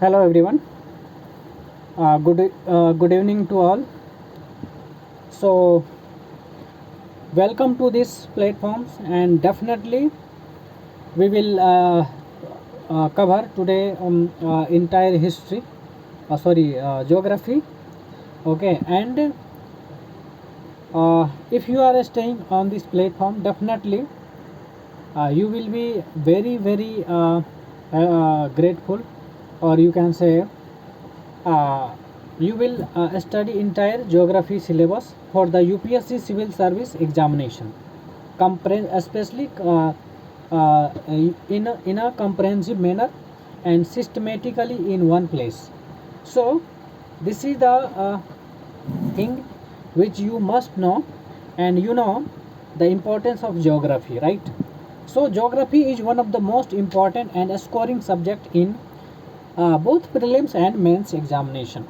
Hello everyone. Good evening to all. So welcome to this platforms, and definitely we will cover today entire history. Geography. Okay, and if you are staying on this platform, definitely you will be very grateful, or you can say uh, you will study entire geography syllabus for the UPSC civil service examination, especially in a comprehensive manner and systematically in one place. So this is the thing which you must know, and you know the importance of geography, right? So geography is one of the most important and scoring subject in both prelims and mains examination.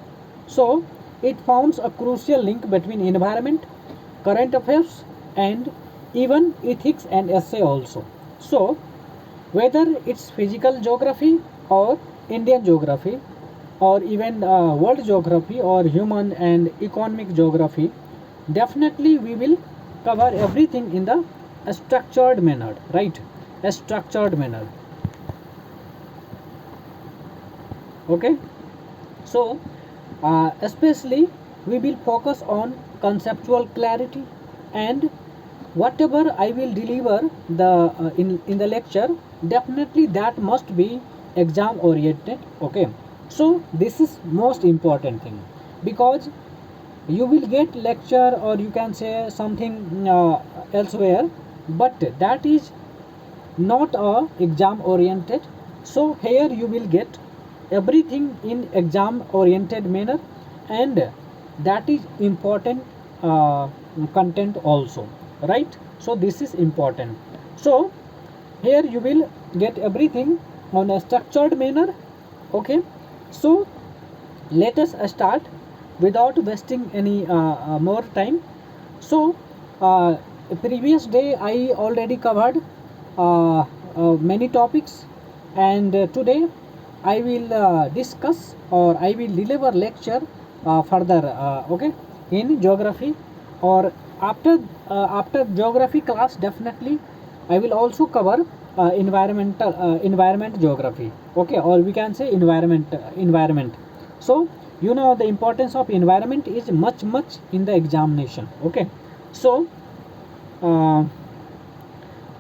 So it forms a crucial link between environment, current affairs, and even ethics and essay also. So whether it's physical geography or Indian geography, or even world geography or human and economic geography, definitely we will cover everything in the structured manner, right? A structured manner. Okay, so especially we will focus on conceptual clarity, and whatever I will deliver the in the lecture, definitely that must be exam oriented. Okay, so this is most important thing, because you will get lecture, or you can say something elsewhere, but that is not a exam oriented. So here you will get everything in exam oriented manner, and that is important content also, right? So this is important. So here you will get everything on a structured manner. Okay, so let us start without wasting any more time. So previous day I already covered many topics, and today I will discuss, or I will deliver lecture further, okay, in geography, or after geography class, definitely I will also cover environment geography. Okay, or we can say environment. So you know the importance of environment is much in the examination. Okay, so uh,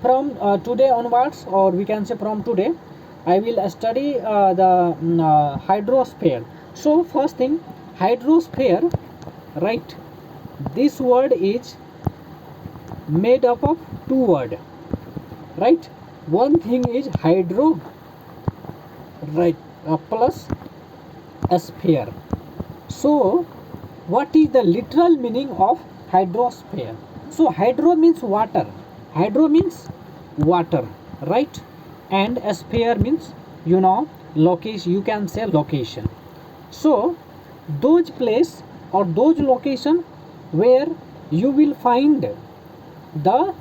from today onwards, or we can say from today, I will study the hydrosphere. So first thing, hydrosphere, right? This word is made up of two words, right? One thing is hydro, right, plus a sphere. So what is the literal meaning of hydrosphere? So hydro means water, hydro means water, right? And a sphere means, you know, location, you can say location. So those place or those location where you will find the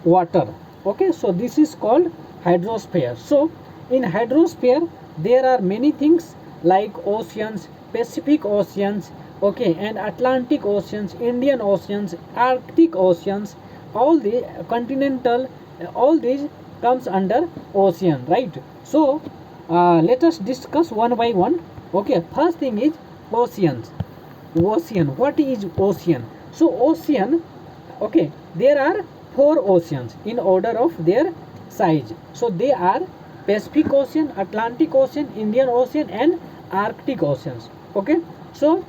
water. Okay, so this is called hydrosphere. So in hydrosphere there are many things like oceans, Pacific oceans, okay, and Atlantic oceans, Indian oceans, Arctic oceans, all the continental, all these comes under ocean, right? So let us discuss one by one. Okay, first thing is oceans. Ocean, what is ocean? So ocean, okay, there are four oceans in order of their size. So they are Pacific Ocean, Atlantic Ocean, Indian Ocean, and Arctic Oceans. Okay, so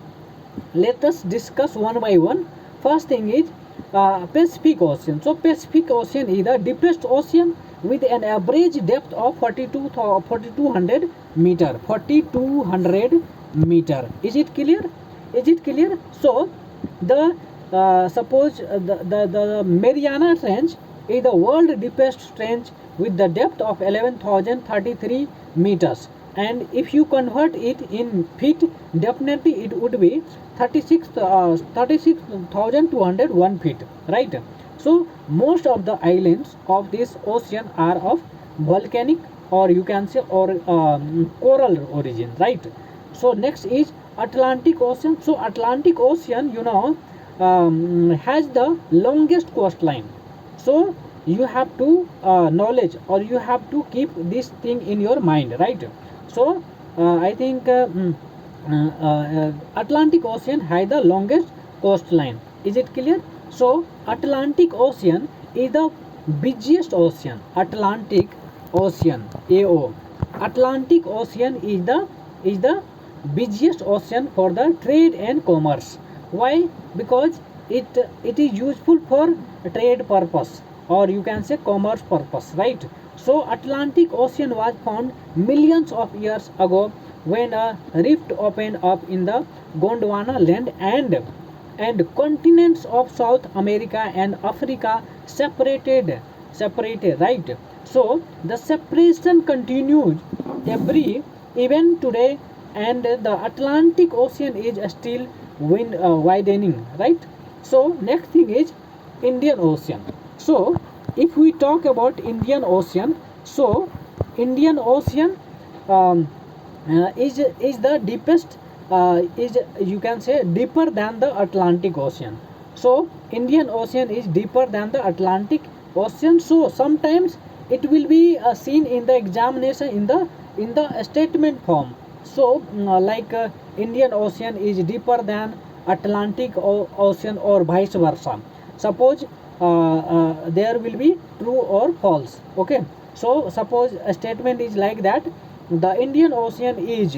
let us discuss one by one. First thing is Pacific Ocean. So Pacific Ocean is the deepest ocean with an average depth of 4200 meter. 4200 meter. Is it clear? Is it clear? So the suppose the Mariana Trench is the world deepest trench with the depth of 11,033 meters, and if you convert it in feet, definitely it would be 36,201 feet, right? So most of the islands of this ocean are of volcanic or you can say or coral origin, right? So next is Atlantic Ocean. So Atlantic Ocean, has the longest coastline. So you have to knowledge, or you have to keep this thing in your mind, right? So I think Atlantic Ocean has the longest coastline. Is it clear? So Atlantic Ocean is the busiest ocean. Atlantic Ocean, AO. Atlantic Ocean is the busiest ocean for the trade and commerce. Why? Because it is useful for trade purpose, or you can say commerce purpose, right? So Atlantic Ocean was found millions of years ago when a rift opened up in the Gondwana land, and continents of South America and Africa separated, right? So the separation continues every even today, and the Atlantic Ocean is still widening, right? So next thing is Indian Ocean. So if we talk about Indian Ocean, so Indian Ocean um, is the deepest, is, you can say, deeper than the Atlantic Ocean. So Indian Ocean is deeper than the Atlantic Ocean. So sometimes it will be seen in the examination in the statement form. So like Indian Ocean is deeper than Atlantic Ocean, or vice versa. Suppose there will be true or false. Okay. So suppose a statement is like that: the Indian Ocean is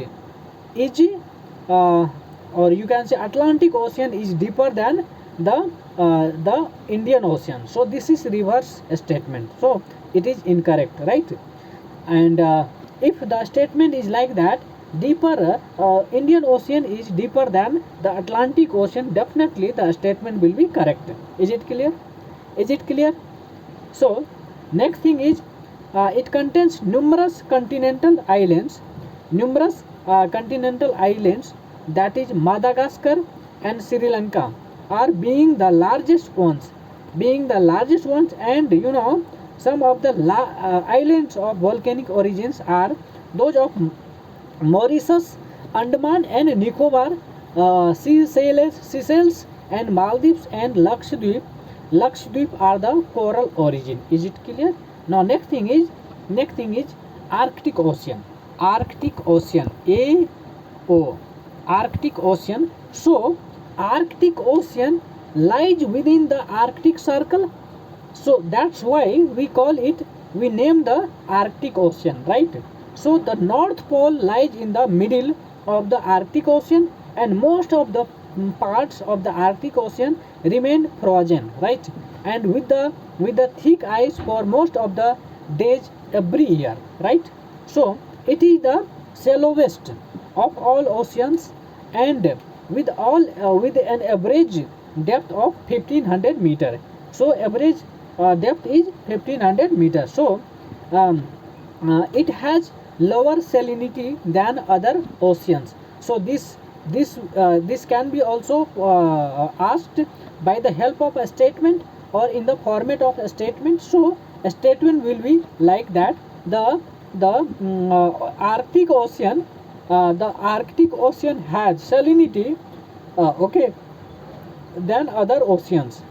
or you can say Atlantic Ocean is deeper than the Indian Ocean. So this is reverse statement. So it is incorrect, right? And if the statement is like that, deeper Indian Ocean is deeper than the Atlantic Ocean, definitely the statement will be correct. Is it clear? Is it clear? So next thing is it contains numerous continental islands, that is Madagascar and Sri Lanka are being the largest ones, and some of the islands of volcanic origins are those of Mauritius, Andaman and Nicobar, Seychelles and Maldives and Lakshadweep. Lakshadweep are the coral origin. Is it clear? Now next thing is Arctic Ocean. Arctic Ocean, AO. Arctic Ocean. So Arctic Ocean lies within the Arctic Circle. So that's why we name the Arctic Ocean, right? So the North Pole lies in the middle of the Arctic Ocean, and most of the parts of the Arctic Ocean remain frozen, right? And with the thick ice for most of the days every year, right? So it is the shallowest of all oceans, and with an average depth of 1500 meter. So average depth is 1500 meters. So it has lower salinity than other oceans. So this can be also asked by the help of a statement, or in the format of a statement. So a statement will be like that: the Arctic Ocean has salinity, okay, than other oceans,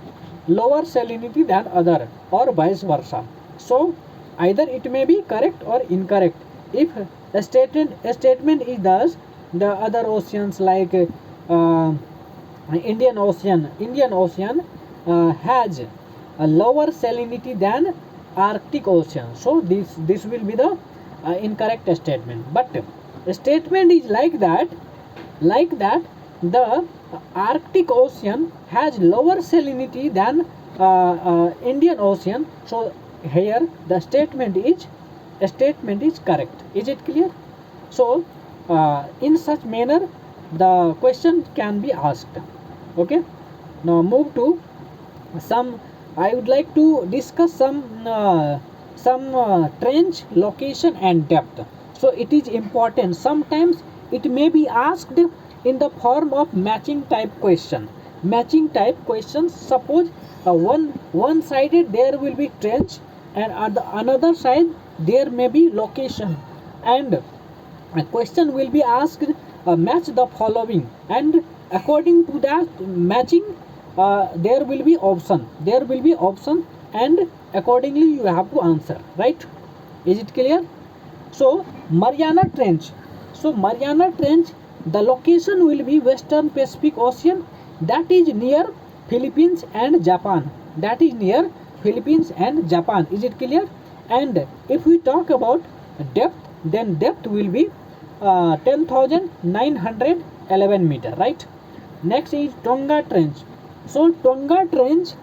lower salinity than other, or vice versa. So either it may be correct or incorrect. If a statement is thus: the other oceans like Indian Ocean has a lower salinity than Arctic Ocean. So this will be the incorrect statement. But a statement is like that the Arctic Ocean has lower salinity than Indian Ocean. So here the statement is correct. Is it clear? So in such manner the question can be asked. Okay. Now move to some. I would like to discuss some trench location and depth. So it is important. Sometimes it may be asked in the form of matching type question. Matching type questions. Suppose one sided there will be trench, and at the another side there may be location, and a question will be asked, match the following, and according to that matching, there will be option, and accordingly you have to answer, right? Is it clear? So Mariana Trench. So Mariana Trench, the location will be Western Pacific Ocean, that is near Philippines and Japan. That is near Philippines and Japan. Is it clear? And if we talk about depth, then depth will be 10,911 meter, right? Next is Tonga Trench. So Tonga Trench,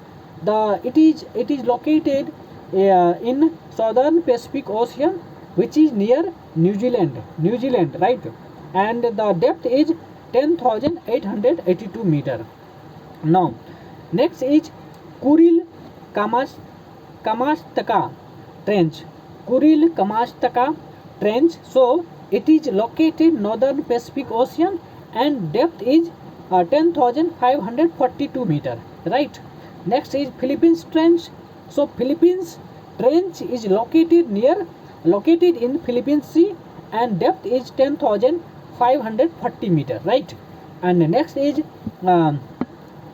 it is located in southern Pacific Ocean, which is near New Zealand, right? And the depth is 10,882 meter. Now next is Kuril Kamas Kamastaka Trench. Kuril Kamastaka Trench. So it is located northern Pacific Ocean, and depth is 10,542 meter, right? Next is Philippines Trench. So Philippines Trench is located in Philippines Sea, and depth is 10,540 meter, right? And next is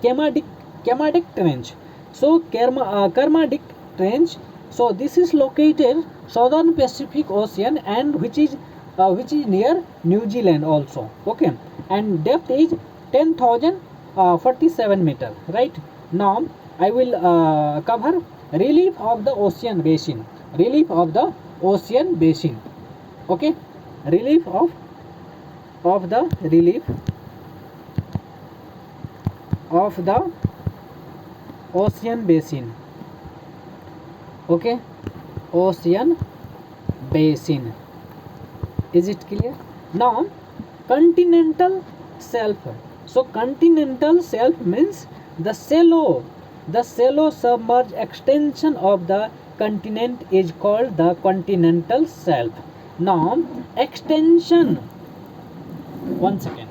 Kermadec Trench. So Kermadec Trench. So this is located southern Pacific Ocean, and which is near New Zealand also. Okay, and depth is 10,047 meter, right? Now I will cover relief of the ocean basin. Relief of the ocean basin. Okay, relief of the ocean basin. Okay, ocean basin. Is it clear? Now continental shelf. So continental shelf means the shallow submerged extension of the continent is called the continental shelf. Now extension, one second.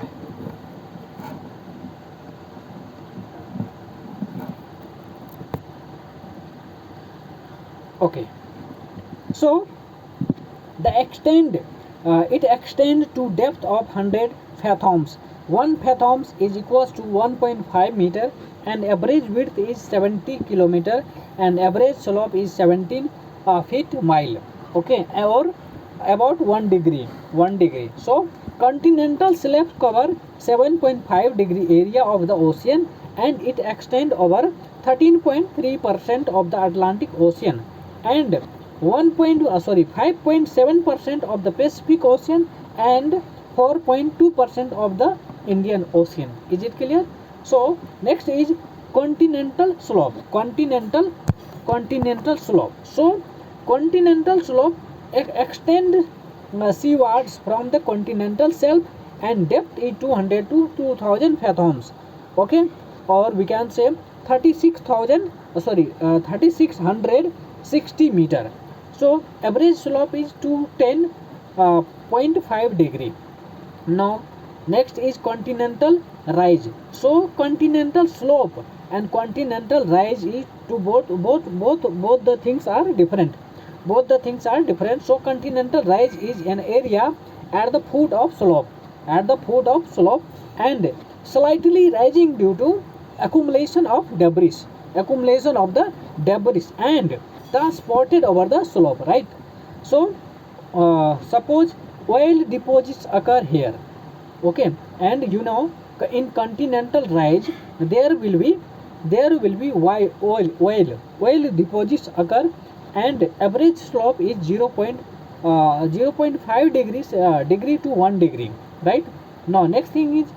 Okay, so the it extends to depth of 100 fathoms. 1 fathoms is equals to 1.5 meter, and average width is 70 kilometer, and average slope is 17 feet mile. Okay, or about 1 degree. So continental shelf cover 7.5 degree area of the ocean, and it extends over 13.3% of the Atlantic Ocean, and 5.7% of the Pacific Ocean, and 4.2% of the Indian Ocean. Is it clear? So next is continental slope. Continental slope. So continental slope extend seawards from the continental shelf, and depth is 200 to 2000 fathoms. Okay, or we can say 3660 meter. So average slope is 210.5 degree. Now next is continental rise. So continental slope and continental rise is to both the things are different. So continental rise is an area at the foot of slope, and slightly rising due to accumulation of the debris and transported over the slope, right? So suppose oil deposits occur here. Okay, and in continental rise there will be oil deposits occur, and average slope is 0.5 degree to 1 degree, right? Now next thing is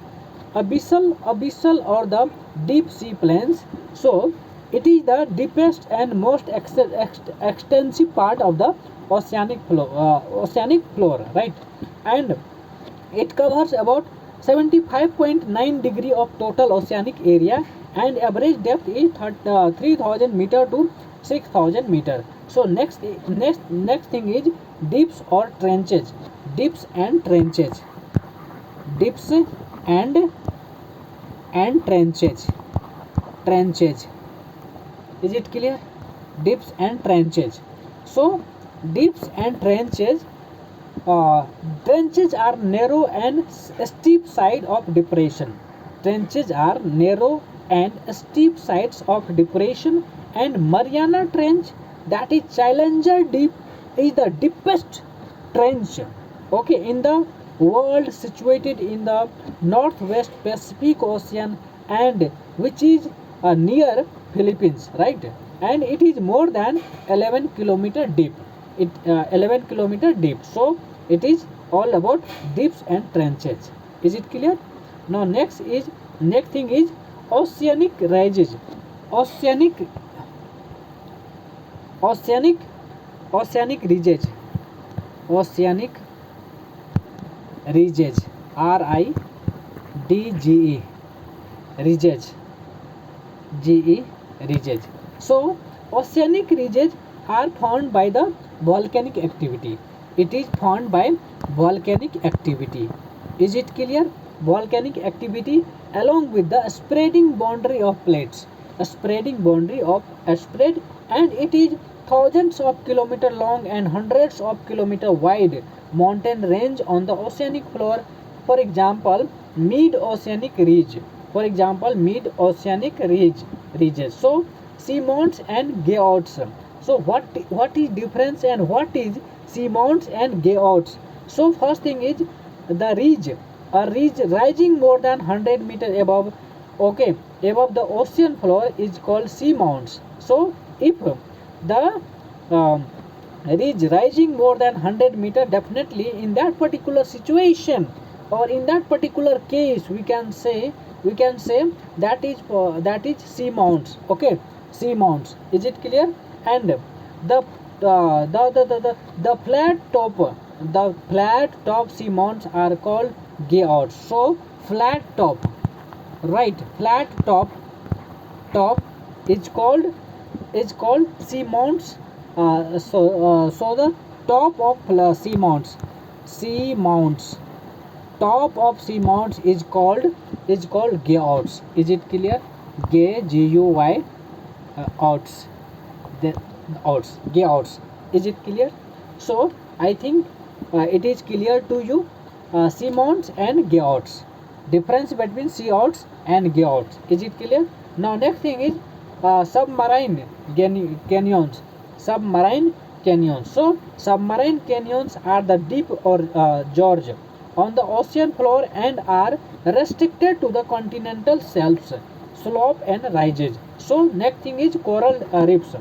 abyssal or the deep sea plains. So it is the deepest and most extensive part of the oceanic floor, right? And it covers about 75.9 degree of total oceanic area, and average depth is 3000 meter to 6000 meter. So next thing is dips or trenches. Dips and trenches. Trenches. Is it clear? Dips and trenches. So Dips and trenches. Trenches are narrow and steep side of depression. Trenches are narrow and steep sides of depression, and Mariana Trench, that is Challenger Deep, is the deepest trench, okay, in the world, situated in the northwest Pacific Ocean, and which is near Philippines, right? And it is more than 11 kilometer deep. It 11 kilometer deep. So it is all about dips and trenches. Is it clear? Now next thing is oceanic ridges. Oceanic oceanic oceanic ridges. Oceanic ridges. RIDGE. Ridges. GE ridges. So oceanic ridges are formed by the volcanic activity. It is formed by volcanic activity. Is it clear? Volcanic activity along with the spreading boundary of plates. A spreading boundary of a spread, and it is thousands of kilometer long and hundreds of kilometer wide mountain range on the oceanic floor. For example, mid-oceanic ridge. For example, mid-oceanic ridges. So seamounts and gayouts. So what is difference and what is seamounts and gayouts? So first thing is the ridge. A ridge rising more than 100 meter above, okay, above the ocean floor is called seamounts. So if the ridge rising more than 100 meter, definitely in that particular situation or in that particular case we can say that is seamounts, okay, seamounts. Is it clear? And the flat top seamounts are called gayouts. So flat top, right, flat top is called seamounts. So the top of seamounts top of seamounts is called gayouts. Is it clear? GUY outs, the outs, gayouts. Is it clear? So I think it is clear to you. Seamounts and gayouts, difference between seaouts and gayouts. Is it clear? Now next thing is submarine canyons. Submarine canyons. So submarine canyons are the deep or gorge on the ocean floor and are restricted to the continental shelves, slope and ridges. So next thing is coral reefs.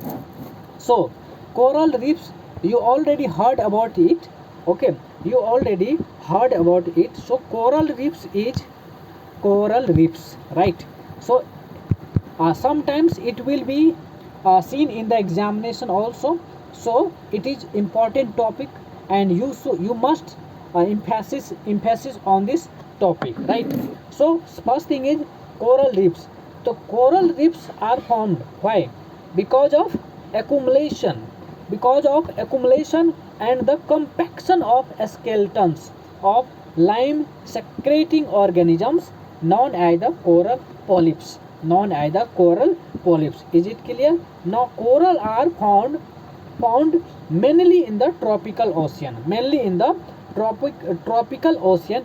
So coral reefs, you already heard about it, okay, you already heard about it. So coral reefs, right? So sometimes it will be seen in the examination also. So it is important topic, and you must emphasis on this topic, right? So first thing is coral reefs. The coral reefs are formed, why? because of accumulation because of accumulation and the compaction of skeletons of lime secreting organisms known as the coral polyps. Is it clear? Now coral are found mainly in the tropical ocean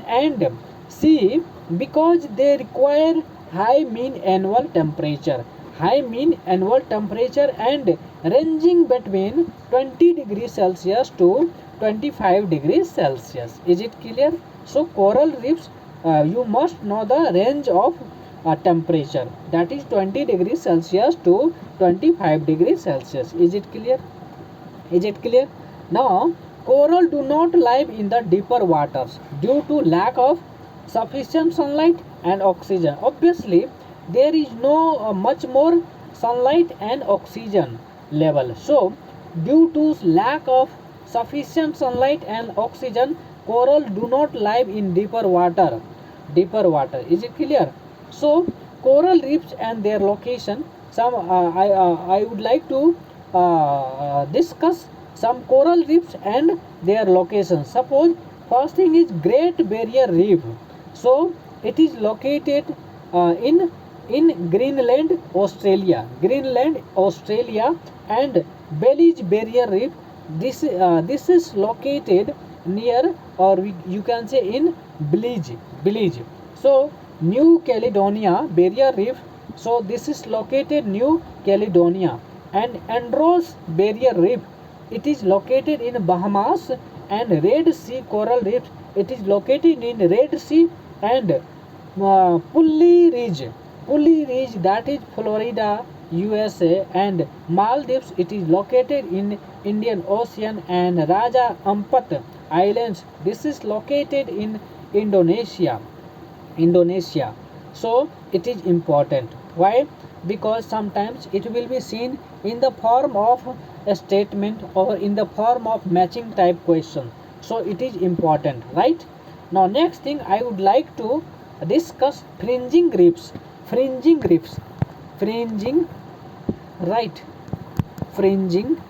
and sea, because they require high mean annual temperature and ranging between 20 degrees Celsius to 25 degrees Celsius. Is it clear? So coral reefs, you must know the range of temperature, that is 20 degrees Celsius to 25 degrees Celsius. Is it clear? Is it clear? Now coral do not live in the deeper waters due to lack of sufficient sunlight and oxygen. Obviously there is no much more sunlight and oxygen level. So due to lack of sufficient sunlight and oxygen, coral do not live in deeper water. Is it clear? So coral reefs and their location, I would like to discuss some coral reefs and their location. Suppose first thing is Great Barrier Reef. So it is located in Greenland, Australia, and Belize Barrier Reef this is located near, or you can say in Belize. So New Caledonia Barrier Reef. So this is located New Caledonia. And Andros Barrier Reef, it is located in Bahamas. And Red Sea Coral Reef, it is located in Red Sea. And Pulley Ridge, that is Florida, USA. And Maldives, it is located in Indian Ocean. And Raja Ampat Islands, this is located in Indonesia. So it is important. Why? Because sometimes it will be seen in the form of a statement or in the form of matching type question. So it is important, right? Now next thing I would like to discuss fringing reefs. Fringing, right? Fringing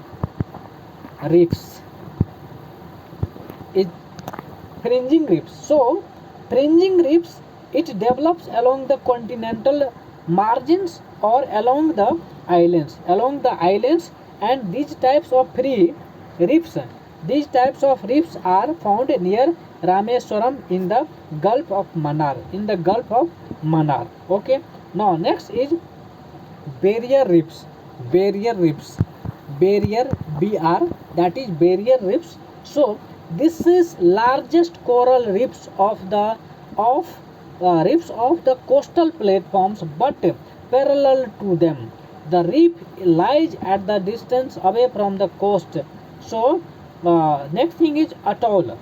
reefs. It fringing reefs. So fringing reefs, it develops along the continental margins or along the islands. And these types of reefs are found near Rameswaram in the Gulf of Mannar. Okay. Now next is barrier reefs. Barrier, BR, that is barrier reefs. So this is largest coral reefs of the coastal platforms, but parallel to them. The reef lies at the distance away from the coast. So next thing is atoll.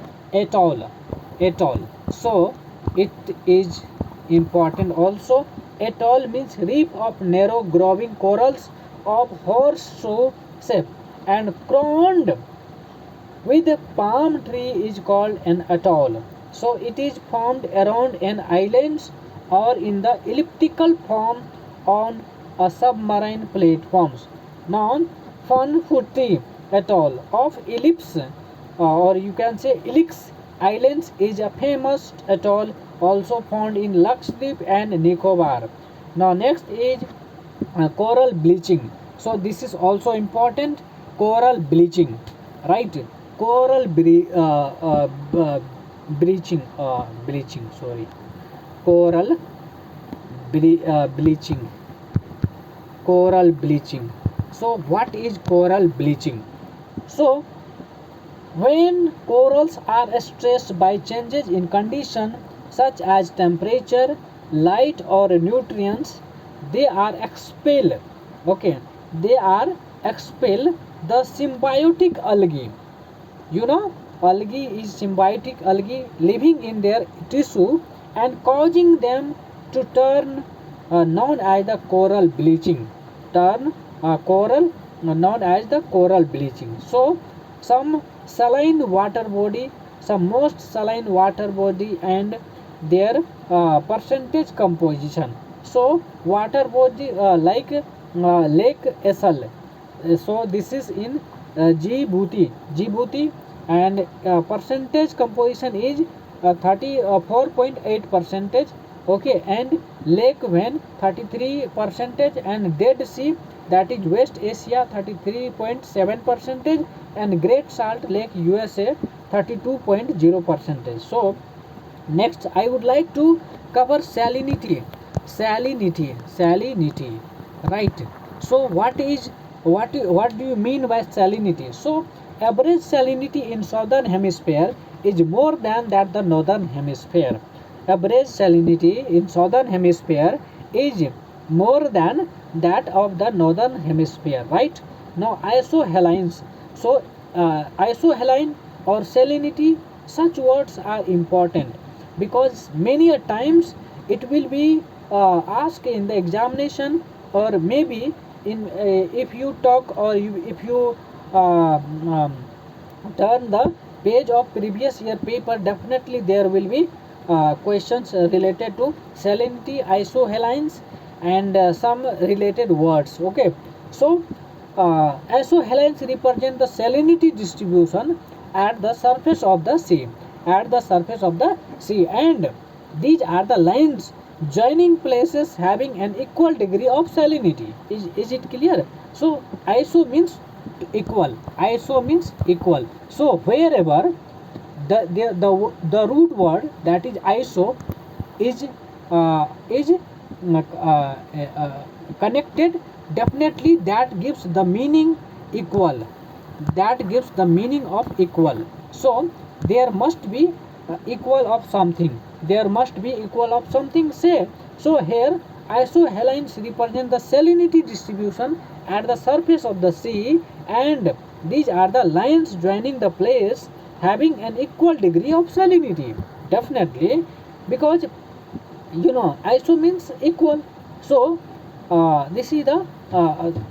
So it is important also. Atoll means reef of narrow growing corals of horseshoe shape and crowned with a palm tree is called an atoll. So it is formed around an island or in the elliptical form on a submarine platforms. Now Funfuti atoll of Ellipse, or you can say Elix Islands, is a famous atoll also found in Lakshadweep and Nicobar. Now next is coral bleaching. So this is also important. Coral bleaching, right? Bleaching, sorry. Coral bleaching. So what is coral bleaching? So when corals are stressed by changes in condition such as temperature, light or nutrients, they are expelled. Okay, they are expelled the symbiotic algae. Algae is symbiotic algae living in their tissue and causing them to turn known as the coral bleaching. Known as the coral bleaching. So some most saline water body and their percentage composition. So water body like Lake Essel. So this is in Djibouti, and percentage composition is 34.8 percentage. Okay, and Lake Van 33 percentage, and Dead Sea, that is West Asia, 33.7 percentage, and Great Salt Lake USA 32.0 percentage. So next I would like to cover salinity, right? So what do you mean by salinity? So average salinity in southern hemisphere is more than that the northern hemisphere. Average salinity in southern hemisphere is more than that of the northern hemisphere, right? Now isohalines. So isohaline or salinity, such words are important because many a times it will be asked in the examination, or maybe in if you talk, or if you turn the page of previous year paper, definitely there will be questions related to salinity, isohalines, and some related words. Okay, so isohalines represent the salinity distribution at the surface of the sea, and these are the lines joining places having an equal degree of salinity. Is it clear? So iso means equal. Iso means equal. So wherever the root word, that is iso, is connected, definitely that gives the meaning equal, that gives the meaning of equal. So there must be equal of something, there must be equal of something, say. So here isohalides represent the salinity distribution at the surface of the sea, and these are the lines joining the place having an equal degree of salinity. Definitely, because iso means equal. So this is the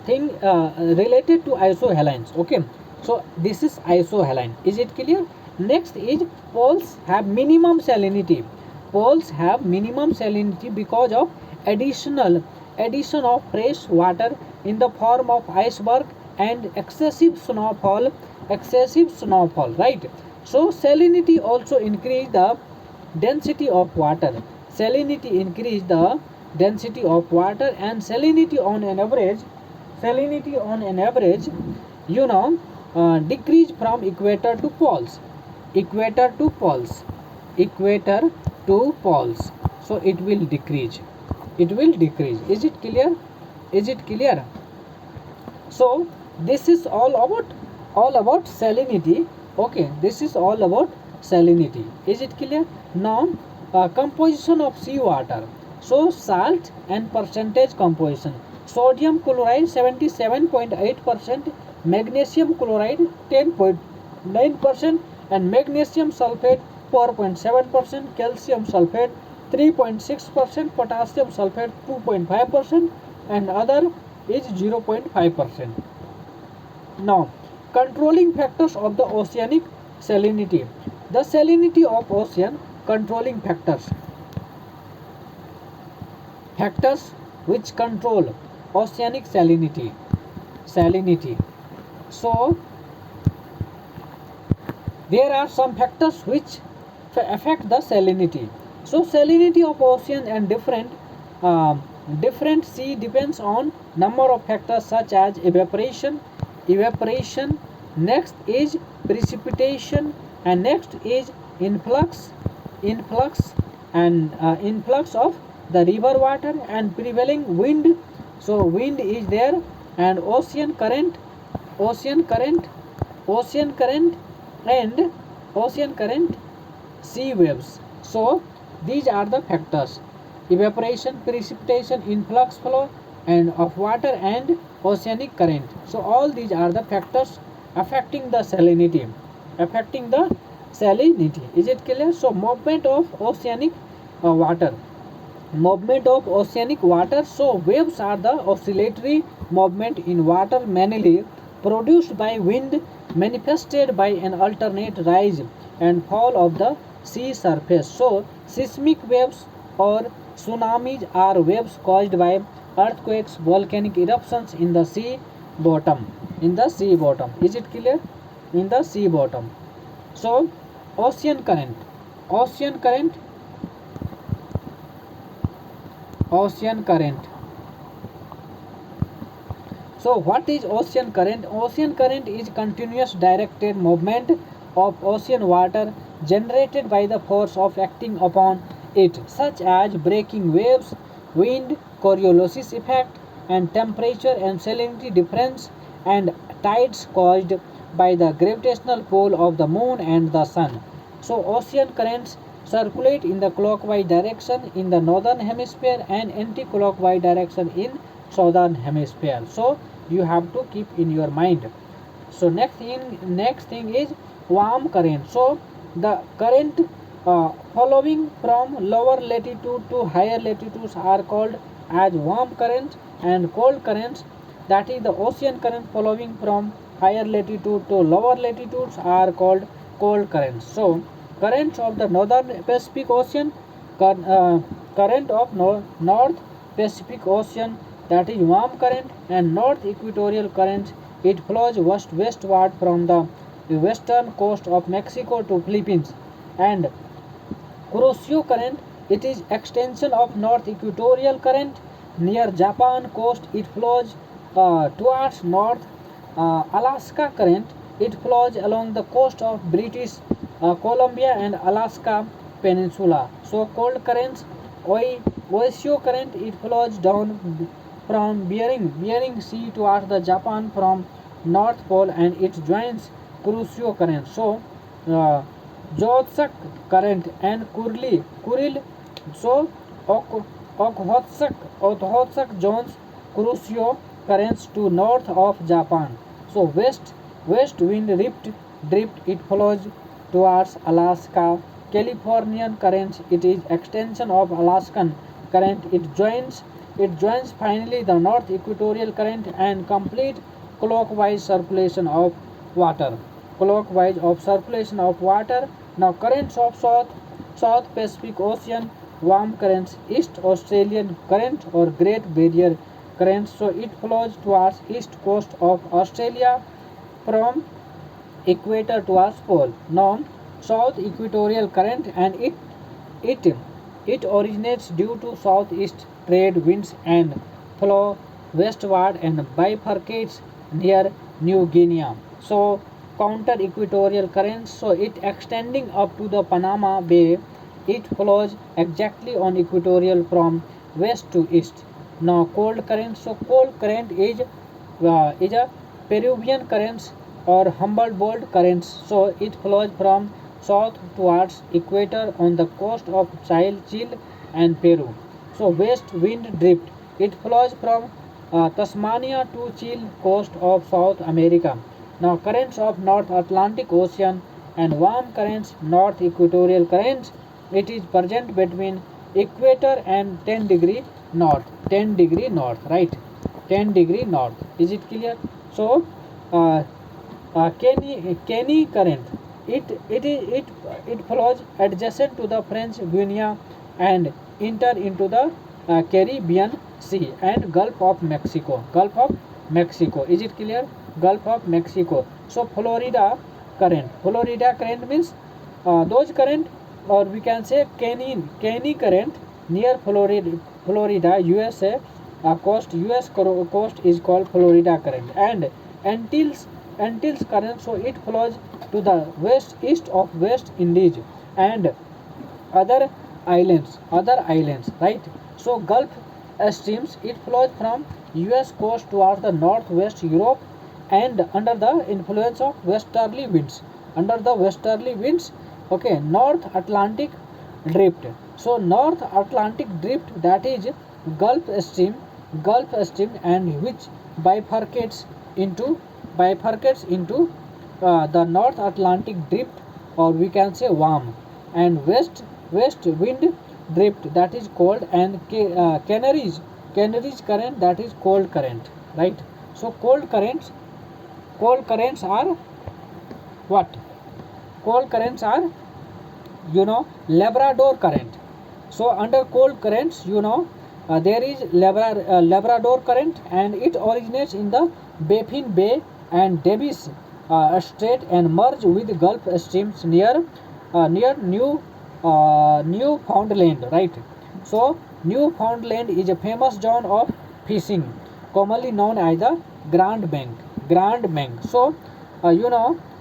thing related to isohalines. Okay, so this is isohaline. Is it clear? Next is poles have minimum salinity. Poles have minimum salinity because of addition of fresh water in the form of iceberg and excessive snowfall, right? So salinity also increase the density of water. Salinity increase the density of water, and salinity on an average decrease from equator to poles, equator to poles, equator to poles. So it will decrease, it will decrease. Is it clear? Is it clear? So this is all about salinity. Okay, this is all about salinity. Is it clear? Now composition of seawater. So salt and percentage composition. Sodium chloride 77.8%, magnesium chloride 10.9%, and magnesium sulfate 4.7%, calcium sulfate 3.6%, potassium sulfate 2.5%, and other is 0.5%. Now, controlling factors of the oceanic salinity. The salinity of ocean, controlling factors. Factors which control oceanic salinity. So there are some factors which affect the salinity. So salinity of ocean and different sea depends on number of factors such as evaporation, next is precipitation, and next is influx, and influx of the river water, and prevailing wind. So wind is there, and ocean current, and sea waves. So these are the factors: evaporation, precipitation, influx flow and of water, and oceanic current. So all these are the factors affecting the salinity, Is it clear? So movement of oceanic water. So waves are the oscillatory movement in water, mainly produced by wind, manifested by an alternate rise and fall of the sea surface. So seismic waves or tsunamis are waves caused by earthquakes, volcanic eruptions in the sea bottom. Is it clear? In the sea bottom. So ocean current. So what is ocean current? Ocean current is continuous directed movement of ocean water generated by the force of acting upon it, such as breaking waves, wind, Coriolis effect, and temperature and salinity difference, and tides caused by the gravitational pull of the moon and the sun. So ocean currents circulate in the clockwise direction in the northern hemisphere and anti-clockwise direction in southern hemisphere. So you have to keep in your mind. So next thing is warm current. So the current following from lower latitude to higher latitudes are called as warm currents, and cold currents, that is the ocean current following from higher latitude to lower latitudes, are called cold currents. So currents of the northern Pacific Ocean, current of north Pacific Ocean, that is warm current, and north equatorial current, it flows westward from the western coast of Mexico to Philippines, and Kuroshio current, it is extension of north equatorial current near Japan coast, it flows towards north Alaska current, it flows along the coast of British Columbia and Alaska Peninsula. So cold currents, Oishio current, it flows down from Bering Sea towards the Japan from North Pole, and it joins Kuroshio current. So Jotsak current and Kuril, so Okhotsk joins Kuroshio currents to north of Japan. So west wind drift, it flows towards Alaska. Californian currents, it is extension of Alaskan current. It joins finally the north equatorial current and complete clockwise circulation of water. Now currents of South Pacific Ocean, warm currents, East Australian current or Great Barrier current. So it flows towards east coast of Australia from equator towards pole. Now south equatorial current, and it it originates due to southeast trade winds and flow westward and bifurcates near New Guinea. So counter equatorial currents, so it extending up to the Panama Bay, it flows exactly on equatorial from west to east. Now cold current, so cold current is a Peruvian currents or Humboldt currents. So it flows from south towards equator on the coast of Chile and Peru. So west wind drift, it flows from Tasmania to Chile coast of South America. Now currents of North Atlantic Ocean and warm currents, north equatorial currents, it is present between equator and 10 degree north. 10 degree north, right? 10 degree north. Is it clear? So uh, Kenny current, it flows adjacent to the French Guiana and enter into the Caribbean Sea and Gulf of Mexico. Is it clear? Gulf of Mexico. So Florida current means those current, or we can say Kenny current near Florida, USA coast. US coast is called Florida current, and Antilles current. So it flows to the east of West Indies and other islands, right? So Gulf streams, it flows from US coast towards the northwest Europe and under the influence of westerly winds, okay, North Atlantic drift. So North Atlantic drift, that is Gulf stream and which bifurcates into the North Atlantic drift, or we can say warm, and west wind drift, that is cold, and Canaries current, that is cold current, right? So cold currents are what? Cold currents are, Labrador current. So under cold currents, there is Labrador current, and it originates in the Baffin Bay and Davis Strait and merge with Gulf streams near Newfoundland, right? So Newfoundland is a famous zone of fishing, commonly known as the Grand Bank. So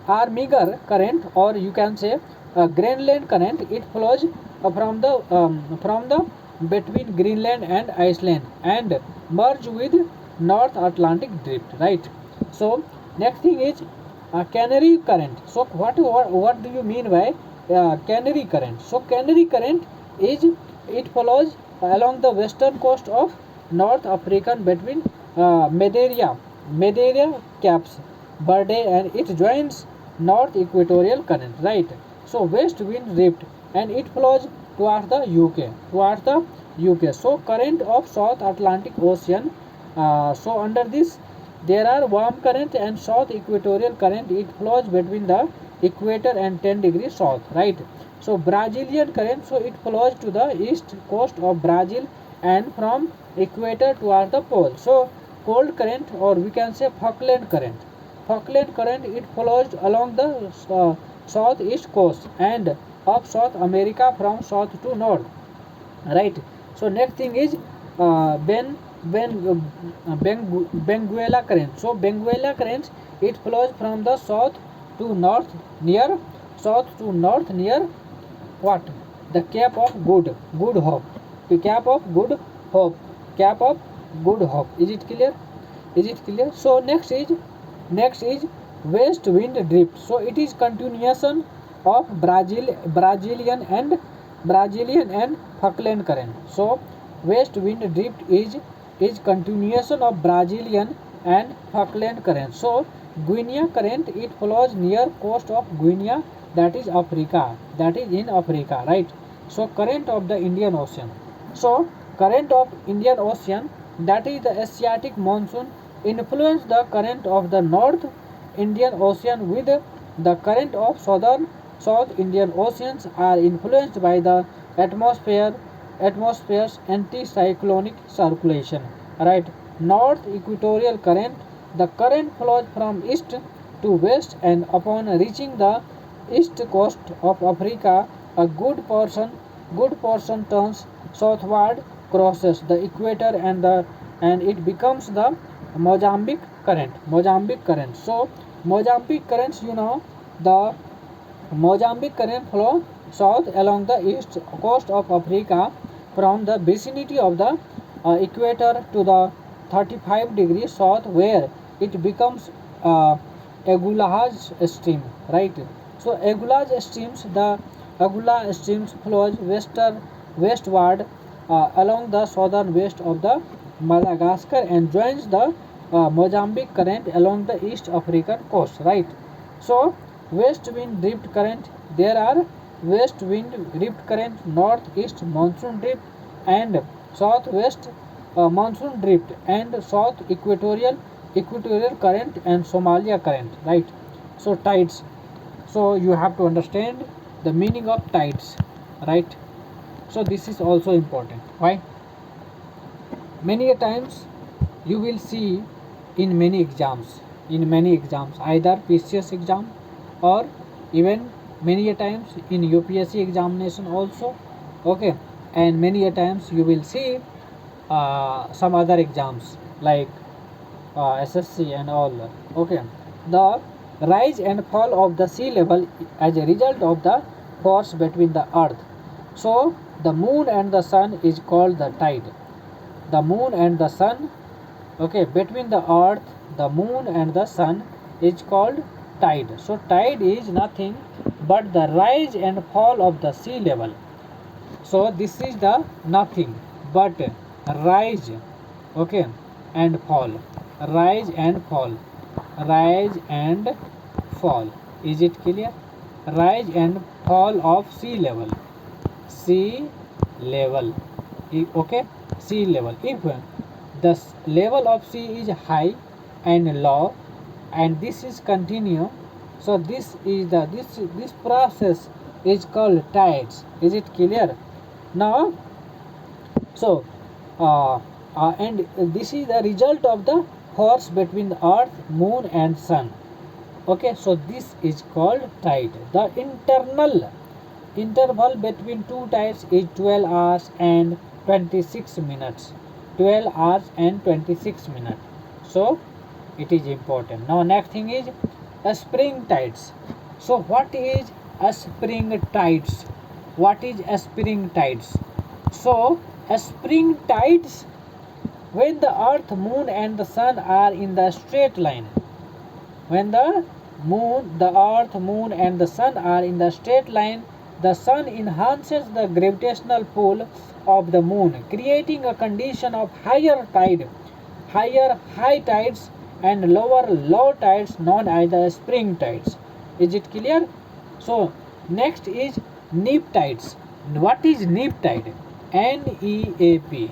Armiger current, or you can say Greenland current, it flows from the between Greenland and Iceland and merge with North Atlantic drift, right? So next thing is Canary current. So what do you mean by Canary current? So Canary current is, it follows along the western coast of North African between Madeira Caps Verde, and it joins North Equatorial current, right? So west wind drift, and it flows towards the UK. So current of South Atlantic Ocean. So under this there are warm current and south equatorial current. It flows between the equator and 10 degrees south, right? So Brazilian current, so it flows to the east coast of Brazil and from equator towards the pole. So cold current, or we can say Falkland current. It flows along the southeast coast and of South America from south to north, right? So next thing is Benguela current. So Benguela current, it flows from the south to north near what? The Cape of Good Hope. The Cape of Good Hope. Cape of Good Hope. Is it clear? Is it clear? So next is west wind drift. So it is continuation of Brazilian and Falkland current. So west wind drift is continuation of Brazilian and Falkland current. So Guinea current, it flows near coast of Guinea, that is Africa, that is in Africa, right? So current of the Indian Ocean. So current of Indian Ocean, that is the Asiatic monsoon, influence the current of the North Indian Ocean with the current of South Indian Oceans are influenced by the atmosphere's anticyclonic circulation, right? North equatorial current, the current flows from east to west, and upon reaching the east coast of Africa, a good portion turns southward, crosses the equator, and it becomes the Mozambique current. So Mozambique currents, the Mozambique current flow south along the east coast of Africa from the vicinity of the equator to the 35 degrees south, where it becomes Agulhas stream, right? So the Agulha streams flows westward along the southern west of the Madagascar and joins the Mozambique current along the East African coast, right? So west wind drift current, there are west wind drift current, northeast monsoon drift, and southwest monsoon drift, and south equatorial current, and Somalia current, right? So tides. So you have to understand the meaning of tides, right? So this is also important. Why? Many a times you will see in many exams, either PCS exam or even many a times in UPSC examination also, okay, and many a times you will see some other exams like SSC and all, okay, the rise and fall of the sea level as a result of the force between the earth. So the moon and the sun is called the tide. The moon and the sun, okay, between the earth, the moon and the sun is called tide. So tide is nothing but the rise and fall of the sea level. So this is the nothing but rise, okay, and fall, rise and fall, rise and fall. Is it clear? Rise and fall of sea level, sea level, okay, sea level. If the level of sea is high and low, and this is continue, so this process is called tides. Is it clear? Now, so and this is the result of the force between the earth, moon and sun, okay. So this is called tide. The internal interval between two tides is 12 hours and 26 minutes. 12 hours and 26 minutes. So it is important. Now next thing is spring tides. So what is spring tides? What is spring tides? So spring tides, when the earth, moon and the sun are in the straight line. When the earth, moon and the sun are in the straight line, the sun enhances the gravitational pull of the moon, creating a condition of higher high tides and lower low tides, known as the spring tides. Is it clear? So next is neap tides. What is neap tide? N-E-A-P.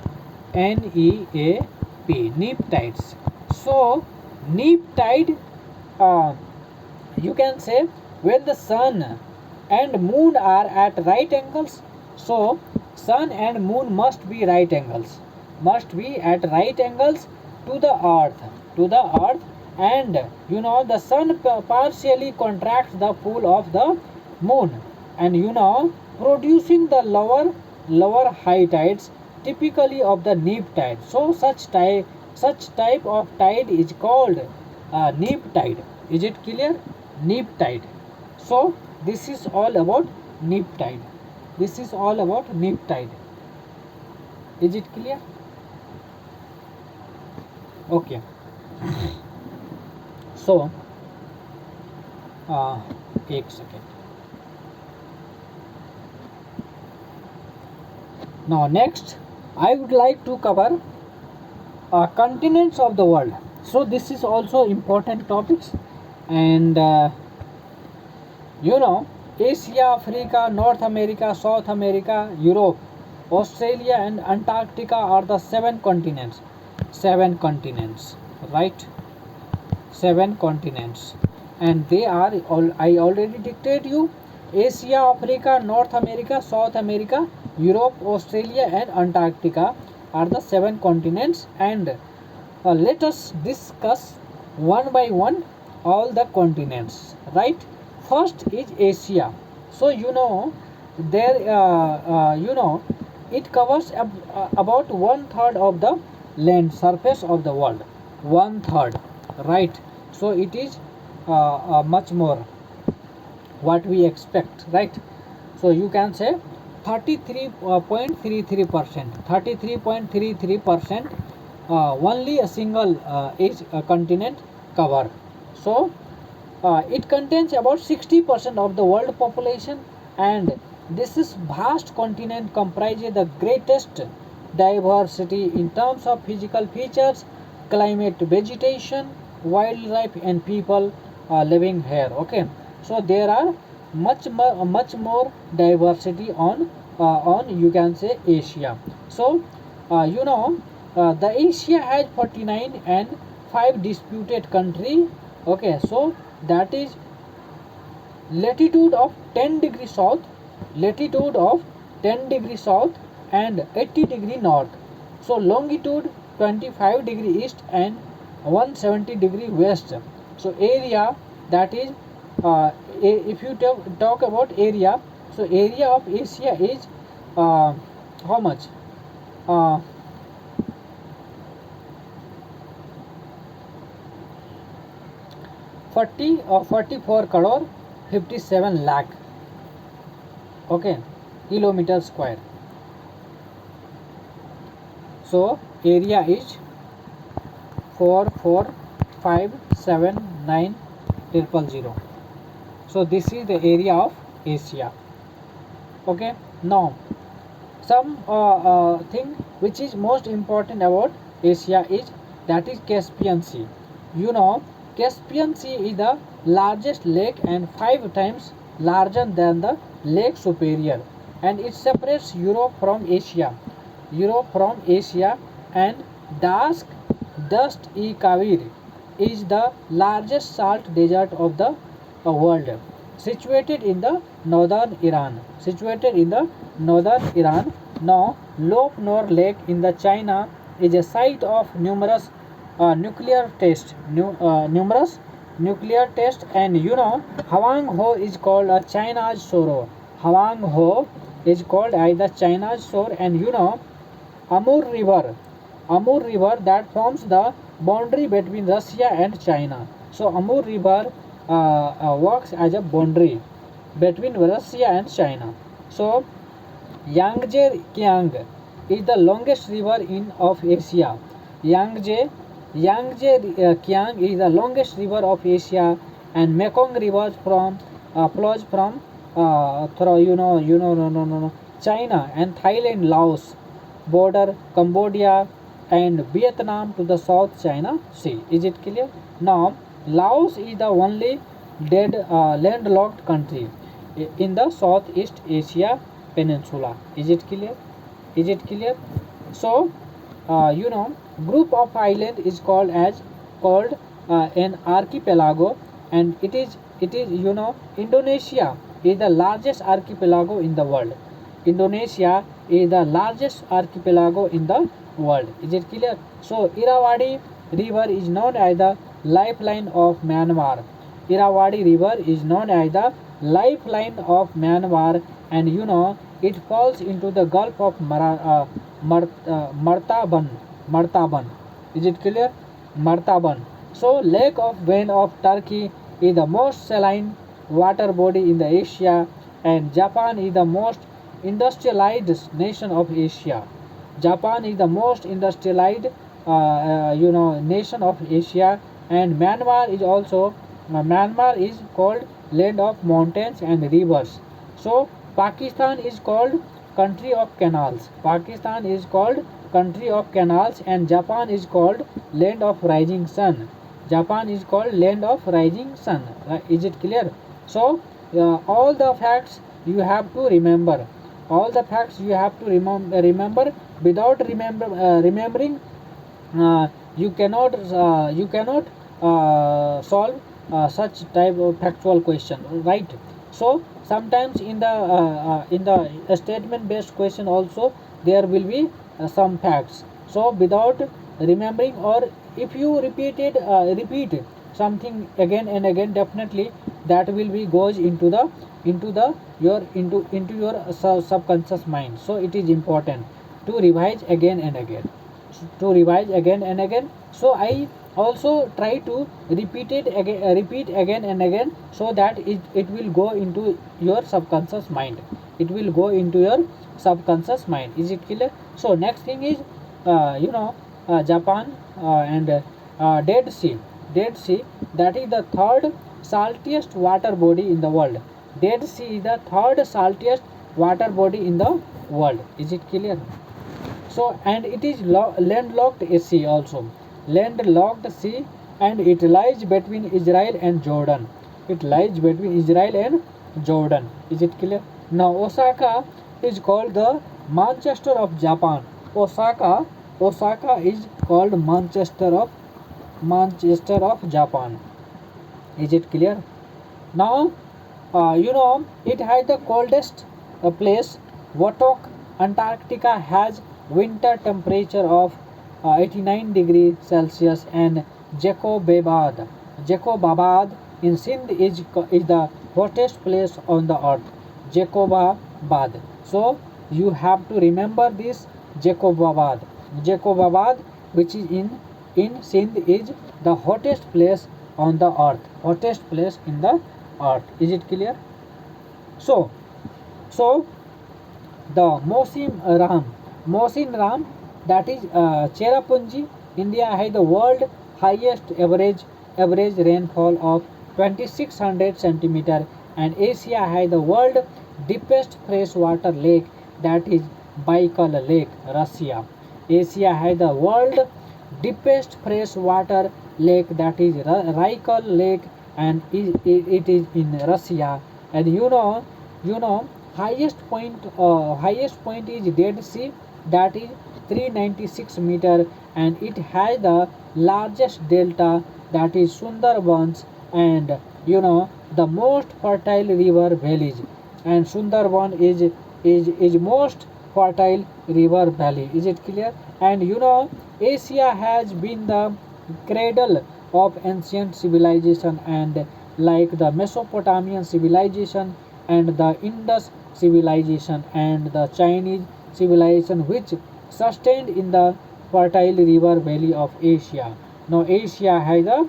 N-E-A-P. Neap tides. So neap tide, you can say, when the sun and moon are at right angles. So sun and moon must be right angles, must be at right angles to the earth, and the sun partially contracts the pull of the moon, and producing the lower high tides, typically of the neap tide. So such type of tide is called neap tide. Is it clear? Neap tide. So this is all about neap tide. This is all about neap tide. Is it clear? Okay. So एक second. Now next, I would like to cover continents of the world. So this is also important topics, and Asia, Africa, North America, South America, Europe, Australia, and Antarctica are the seven continents. Seven continents, right? Seven continents, and they are all. I already dictate you. Asia, Africa, North America, South America, Europe, Australia, and Antarctica are the seven continents, and let us discuss one by one all the continents, right? First is Asia. So there it covers about one third of the land surface of the world. One third, right? So it is much more what we expect, right? So you can say 33.33%. 33.33%, only a single is a continent cover. So it contains about 60% of the world population, and this is vast continent comprises the greatest diversity in terms of physical features, climate, vegetation, wildlife, and people living here. Okay, so there are much more diversity on you can say Asia. So the Asia has 49 and 5 disputed country. Okay, so that is latitude of 10 degrees south, latitude of 10 degrees south and 80 degree north. So longitude 25 degree east and 170 degree west. So area, that is if you talk about area, so area of Asia is how much? uh, 44 crore 57 lakh, okay, kilometer square. So area is 44579,000. So this is the area of Asia. Okay, now some thing which is most important about Asia is that is Caspian Sea. Caspian Sea is the largest lake and 5 times larger than the Lake Superior, and it separates Europe from Asia. And Dast-e-Kavir is the largest salt desert of the world, situated in the northern Iran. Now, Lop Nor Lake in the China is a site of numerous nuclear tests. And Hwang Ho is called a China's sorrow. Hwang Ho is called as the China's shore, and Amur River that forms the boundary between Russia and China. So Amur River works as a boundary between Russia and China. So Yangtze Kiang is the longest river of Asia. Yangtze Kiang is the longest river of Asia, and Mekong River flows from through no, China and Thailand, Laos border, Cambodia and Vietnam to the South China Sea. Is it clear? Now Laos is the only dead landlocked country in the Southeast Asia peninsula. Is it clear? So group of island is called an archipelago, and it is Indonesia is the largest archipelago in the world. Indonesia is the largest archipelago in the world. Is it clear? So Irrawaddy river is known as the lifeline of Myanmar. Irrawaddy river is known as the lifeline of Myanmar, and it falls into the Gulf of Martaban. Martaban. Is it clear? Martaban. So Lake of Vein of Turkey is the most saline water body in the Asia, and Japan is the most industrialized nation of Asia. Japan is the most industrialized nation of Asia, and Myanmar is also Myanmar is called land of mountains and rivers. So Pakistan is called country of canals. Pakistan is called country of canals, and Japan is called land of rising sun. Japan is called land of rising sun. Is it clear? So all the facts you have to remember. All the facts you have to remember. Without remembering, you cannot solve such type of factual question, right? So sometimes in the statement based question also there will be some facts. So without remembering, or if you repeat something again and again, definitely that will be goes into your subconscious mind. So it is important to revise again and again, so I also try to repeat again and again, so that it will go into your subconscious mind. It will go into your subconscious mind. Is it clear? So next thing is Japan and Dead Sea, that is the third saltiest water body in the world. Dead Sea is the third saltiest water body in the world. Is it clear? So, and it is landlocked sea also, landlocked sea, and it lies between Israel and Jordan. It lies between Israel and Jordan. Is it clear? Now Osaka is called the Manchester of Japan. Osaka is called Manchester of Japan. Is it clear? Now it has the coldest place. Watok, Antarctica has winter temperature of 89 degrees Celsius, and Jacobabad in Sindh is the hottest place on the earth. Jacobabad. So you have to remember this. Jacobabad, which is in Sindh, is the hottest place on the earth. Hottest place in the earth. Is it clear? So the Mosin Ram, that is Cherrapunji, India has the world highest average rainfall of 2600 centimeter, and Asia has the world deepest freshwater lake, that is Baikal Lake, Russia. Asia has the world deepest freshwater lake, that is Baikal Lake, and it is in Russia. And highest point is Dead Sea, that is 396 meter, and it has the largest delta, that is Sundarbans, and the most fertile river valleys, and Sundarban is most fertile river valley. Is it clear? And Asia has been the cradle of ancient civilization, and like the Mesopotamian civilization, and the Indus civilization, and the Chinese civilization, which sustained in the fertile river valley of Asia. Now Asia has the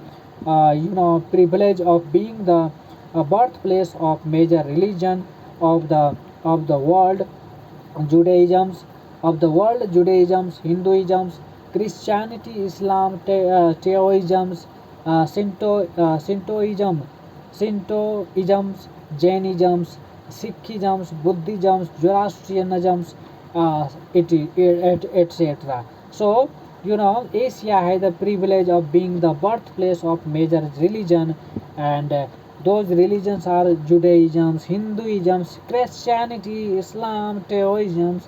privilege of being the birthplace of major religion of the world, Judaisms Hinduisms, Christianity, Islam, Taoisms, Shintoisms, Jainisms, Sikhisms, Buddhisms, Zoroastrianisms, etc. So Asia has the privilege of being the birthplace of major religion, and those religions are Judaism, Hinduism, Christianity, Islam, Taoism,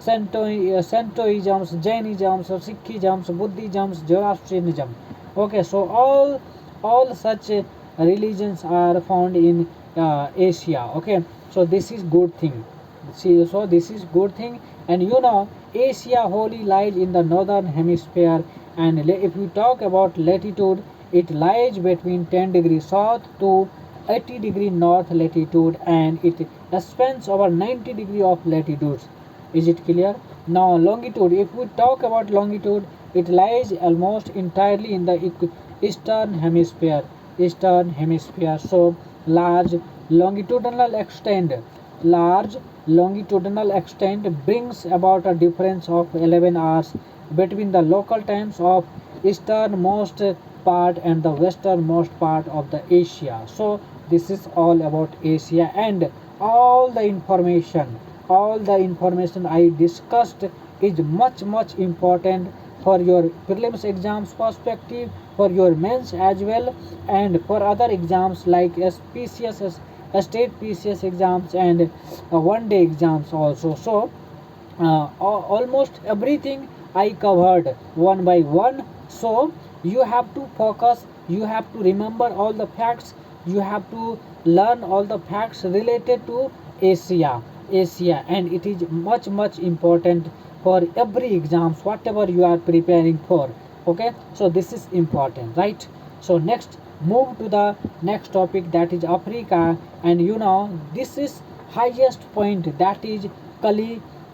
Shintoism, Jainism, Sikhism, Buddhism, Zoroastrianism. Okay, so all such religions are found in Asia. Okay, so this is good thing. See, so this is good thing, and Asia wholly lies in the northern hemisphere, and if you talk about latitude, it lies between 10 degrees south to 80 degree north latitude, and it spans over 90 degree of latitudes. Is it clear? Now longitude, if we talk about longitude, it lies almost entirely in the eastern hemisphere. Eastern hemisphere. So large longitudinal extent, large longitudinal extent brings about a difference of 11 hours between the local times of easternmost part and the westernmost part of the Asia. So this is all about Asia, and all the information I discussed is much important for your prelims exams perspective, for your mains as well, and for other exams like SPCS, state PCS exams, and one day exams also. So almost everything I covered one by one. So you have to focus, you have to remember all the facts, you have to learn all the facts related to Asia, and it is much important for every exams whatever you are preparing for. Okay, so this is important, right? So next, move to the next topic, that is Africa. And this is highest point, that is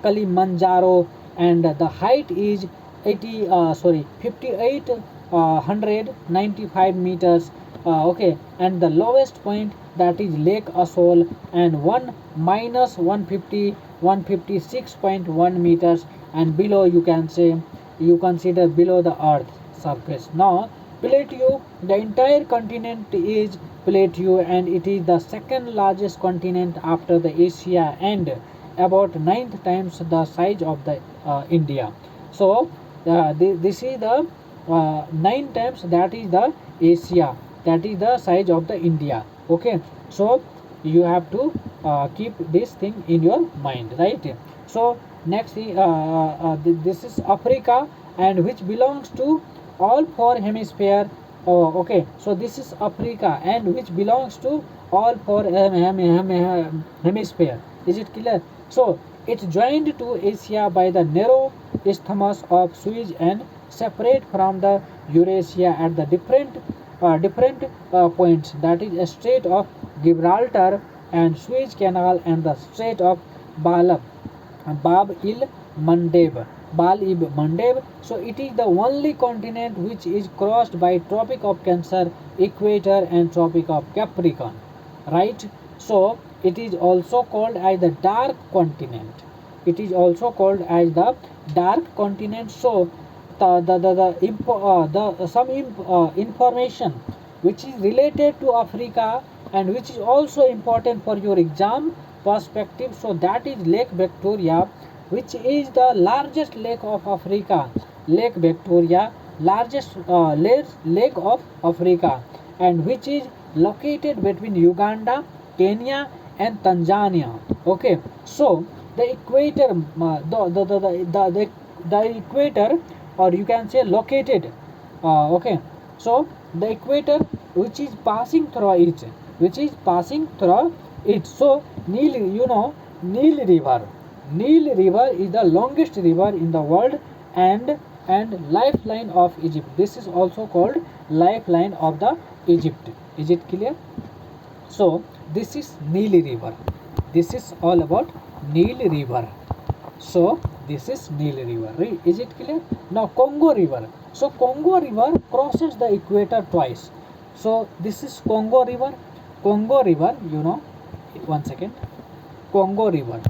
Kilimanjaro, and the height is 5895 meters. Okay, and the lowest point, that is Lake Asol, and 1 minus 150 156.1 meters, and below you can say, you consider below the earth surface. Now Plateau, the entire continent is Plateau, and it is the second largest continent after the Asia, and about ninth times the size of the India. So this is the 9 times, that is the Asia, that is the size of the India. Okay, so you have to keep this thing in your mind, right? So next thing, this is Africa, and which belongs to all four hemisphere. Oh, okay, so this is Africa, and which belongs to all four hemisphere. Is it clear? So it's joined to Asia by the narrow isthmus of Suez and separate from the Eurasia at the different points, that is a Strait of Gibraltar and Suez Canal and the Strait of Bab el Mandeb. So it is the only continent which is crossed by Tropic of Cancer, Equator, and Tropic of Capricorn, right? So it is also called as the dark continent. It is also called as the dark continent. So some information which is related to Africa and which is also important for your exam perspective. So that is Lake Victoria, which is the largest lake of Africa. Lake Victoria, largest lake of Africa, and which is located between Uganda, Kenya, and Tanzania. Okay, so the equator, the equator, or you can say located. Okay, so the equator which is passing through it, so Nile river. Nile river is the longest river in the world, and lifeline of Egypt. This is also called lifeline of the Egypt. Is it clear? So this is Nile river. This is all about Nile river. So this is Nile river. Right? Is it clear? Now Congo river. So Congo river crosses the equator twice. So this is Congo river. Congo river, one second. Congo river.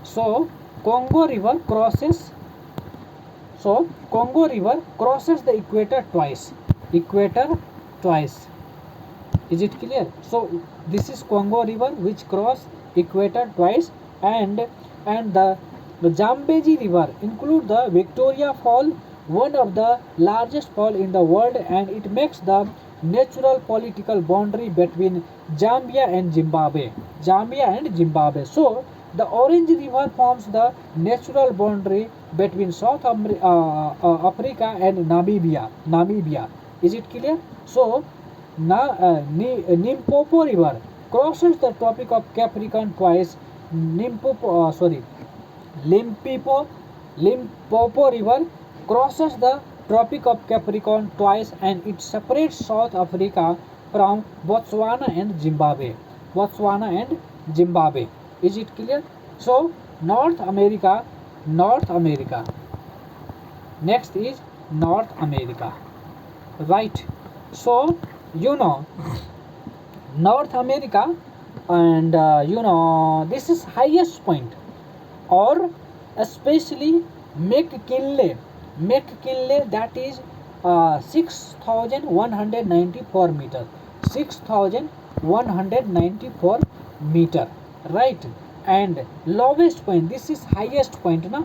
So Congo river crosses. So Congo river crosses the equator twice. Equator twice. Is it clear? So this is Congo river which cross equator twice, and the Zambezi river include the Victoria Fall, one of the largest fall in the world, and it makes the natural political boundary between Zambia and Zimbabwe. So the Orange River forms the natural boundary between South Africa and Namibia. Is it clear? So Limpopo River crosses the Tropic of Capricorn twice. Limpopo River crosses the Tropic of Capricorn twice, and it separates South Africa from Botswana and Zimbabwe. Is it clear? So North America, North America. Next is North America, right? So you know North America, and this is highest point, or especially McKinley. McKinley, that is 6,194 meter. 6,194 meter, right? And lowest point, this is highest point, na?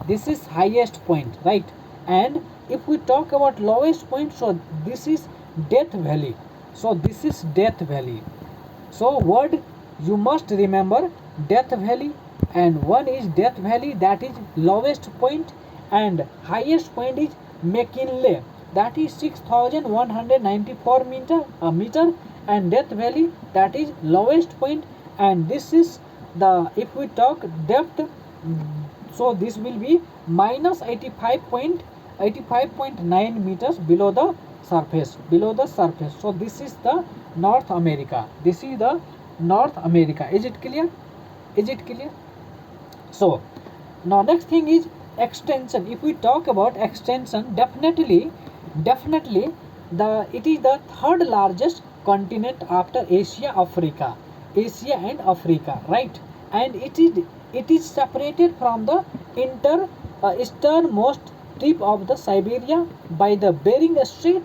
This is highest point, right? And if we talk about lowest point, so this is Death Valley. So this is Death Valley. So word you must remember, Death Valley, and one is Death Valley, that is lowest point, and highest point is McKinley, that is 6,194 meter, and Death Valley, that is lowest point. And this is the, if we talk depth, so this will be minus 85.9 meters below the surface, so this is the North America. This is the North America. Is it clear? Is it clear? So now next thing is extension. If we talk about extension, definitely it is the third largest continent after Asia and Africa, right? And it is separated from the easternmost tip of the Siberia by the Bering Strait.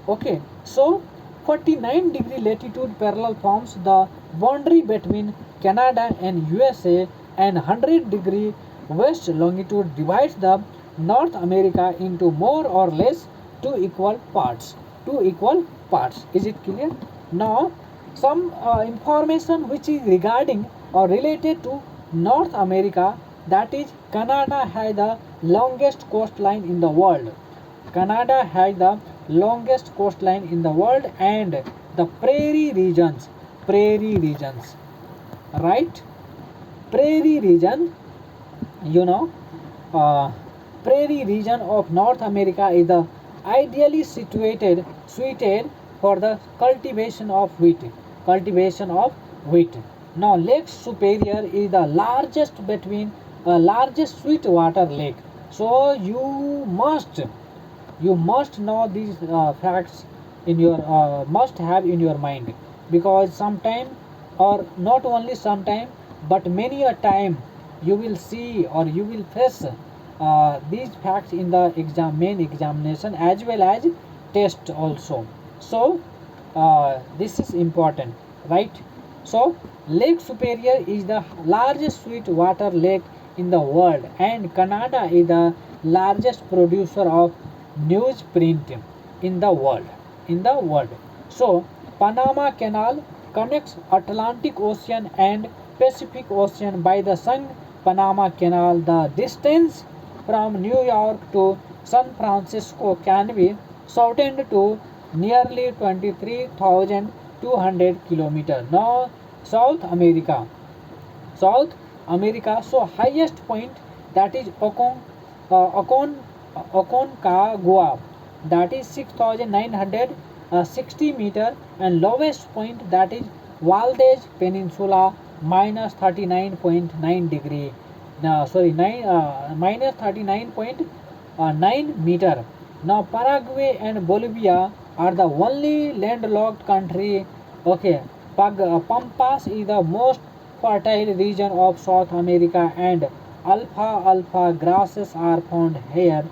Okay, so 49-degree latitude parallel forms the boundary between Canada and USA, and 100-degree west longitude divides the North America into more or less two equal parts. Is it clear? Now some information which is regarding or related to North America, that is Canada has the longest coastline in the world. Canada has the longest coastline in the world, and the prairie regions, right? Prairie region, you know, prairie region of North America is the ideally suited for the cultivation of wheat. Now Lake Superior is the largest sweetwater lake. So you must know these facts in your must have in your mind, because sometime, or not only sometime, but many a time, you will see or you will face these facts in the main examination as well as test also. So this is important, right? So Lake Superior is the largest sweetwater lake in the world, and Canada is the largest producer of newsprint in the world. So Panama Canal connects Atlantic Ocean and Pacific Ocean by the San Panama Canal. The distance from New York to San Francisco can be shortened to nearly 23,200 kilometers. Now South America, so highest point, that is Aconcagua, that is 6,960 meter, and lowest point, that is Valdez Peninsula, minus 39.9 degree. Minus 39.9 meter. Now Paraguay and Bolivia are the only landlocked country. Okay, Pampas is the most fertile region of South America, and alfalfa grasses are found here,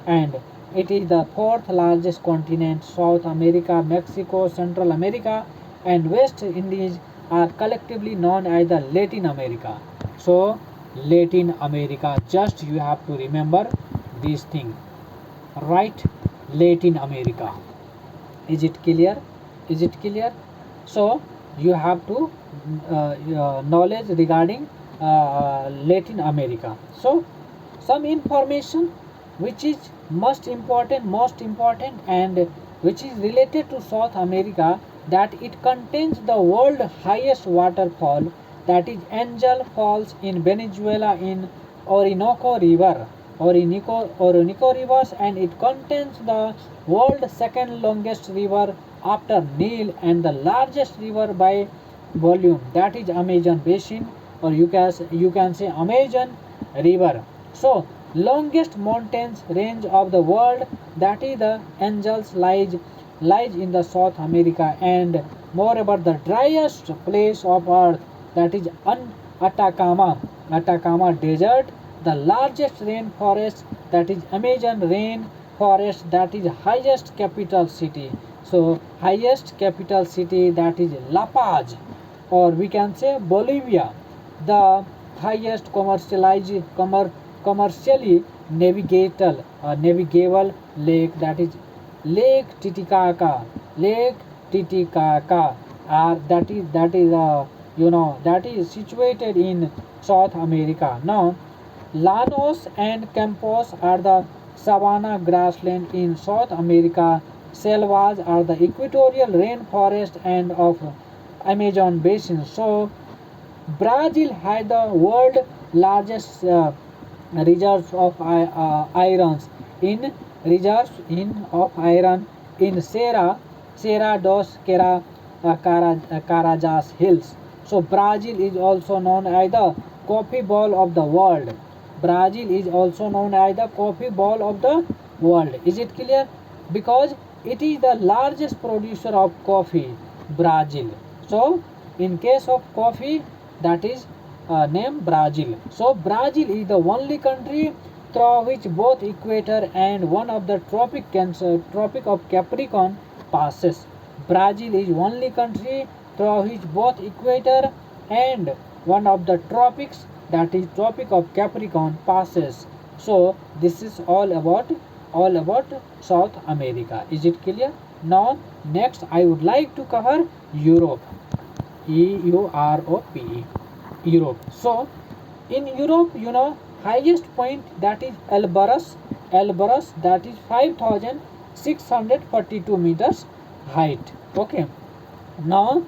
and it is the fourth largest continent. South America, Mexico, Central America, and West Indies are collectively known as the Latin America. So Latin America, just you have to remember this thing, right? Latin America. Is it clear? So you have to knowledge regarding Latin America. So some information which is most important, and which is related to South America, that it contains the world highest waterfall, that is Angel Falls in Venezuela, in Orinoco rivers, and it contains the world second longest river after Nile, and the largest river by volume, that is Amazon basin. or you can say Amazon river. So longest mountains range of the world, that is the Angeles, lies in the South America. And moreover the driest place of earth, that is Atacama desert, the largest rainforest, that is Amazon rainforest, that is highest capital city. So highest capital city, that is La Paz, or we can say Bolivia, the highest commercially navigable lake, that is Lake Titicaca. Lake Titicaca, that is situated in South America. Now, Llanos and Campos are the savanna grassland in South America. Selvas are the equatorial rainforest and of Amazon basin. So, Brazil had the world largest reserves of irons in reserves in of iron in Serra dos Carajás hills. So Brazil is also known as the coffee ball of the world. Brazil is also known as the coffee ball of the world. Is it clear? Because it is the largest producer of coffee, Brazil. So in case of coffee, that is name Brazil. So Brazil is the only country through which both equator and one of the tropic of Capricorn passes. Brazil is only country through which both equator and one of the tropics, that is tropic of Capricorn, passes. So this is all about South America. Is it clear? Now next I would like to cover Europe. Europe. Europe. So in Europe, highest point, that is Elbrus, that is 5,642 meters height. Okay. Now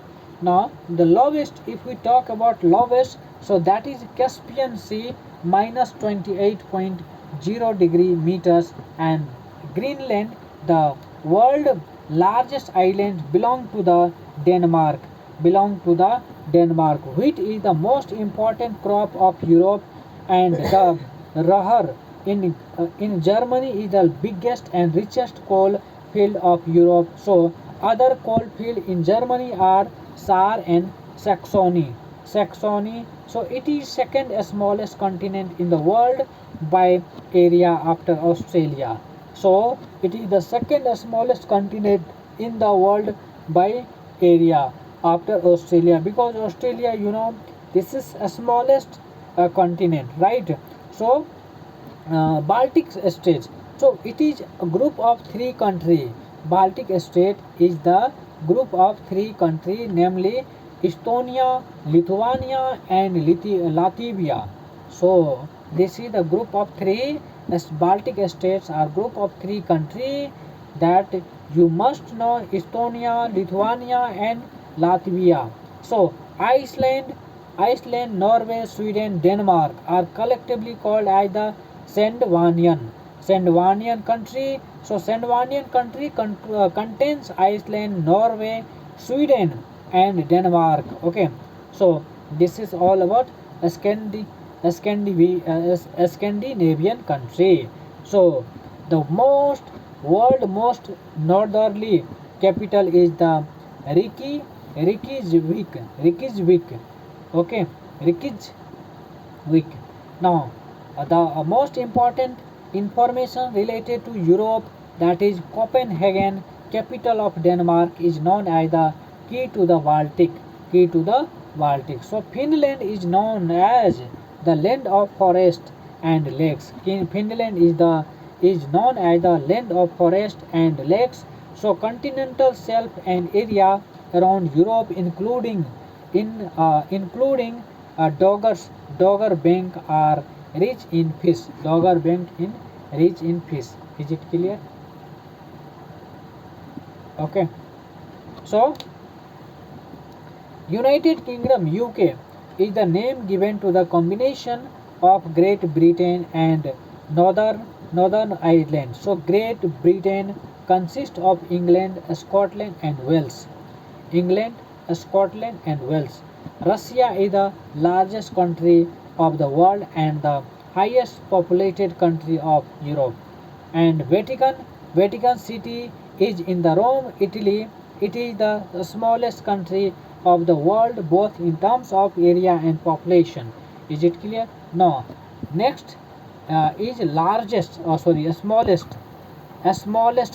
the lowest, if we talk about lowest, so that is Caspian Sea, minus 28.0 degree meters, and Greenland, the world largest island, belong to the Denmark. Wheat is the most important crop of Europe, and the Ruhr in Germany is the biggest and richest coal field of Europe. So other coal fields in Germany are Saar and Saxony. So it is second smallest continent in the world by area after Australia. So it is the second smallest continent in the world by area after Australia, because Australia, this is a smallest continent, right? So Baltic states. So it is a group of three countries. Baltic state is the group of three countries, namely Estonia, Lithuania, and Latvia. So this is the group of three. As Baltic states are group of three countries that you must know: Estonia, Lithuania, and Latvia. So Iceland, Norway, Sweden, Denmark are collectively called as the Sandvanian country. So Sandvanian country contains Iceland, Norway, Sweden, and Denmark. Okay. So this is all about Scandinavian country. So the world most northerly capital is the Reykjavik. Okay, Reykjavik. Now the most important information related to Europe, that is Copenhagen, capital of Denmark, is known as the key to the Baltic. So Finland is known as the land of forest and lakes. Finland is known as the land of forest and lakes. So continental shelf and area around Europe, including Dogger Bank, are rich in fish. Is it clear? Okay. So United Kingdom, UK, is the name given to the combination of Great Britain and Northern Ireland. So Great Britain consists of England, Scotland, and Wales. Russia is the largest country of the world and the highest populated country of Europe. And Vatican City is in the Rome, Italy. It is the smallest country of the world both in terms of area and population. Is it clear? No. Next is largest, smallest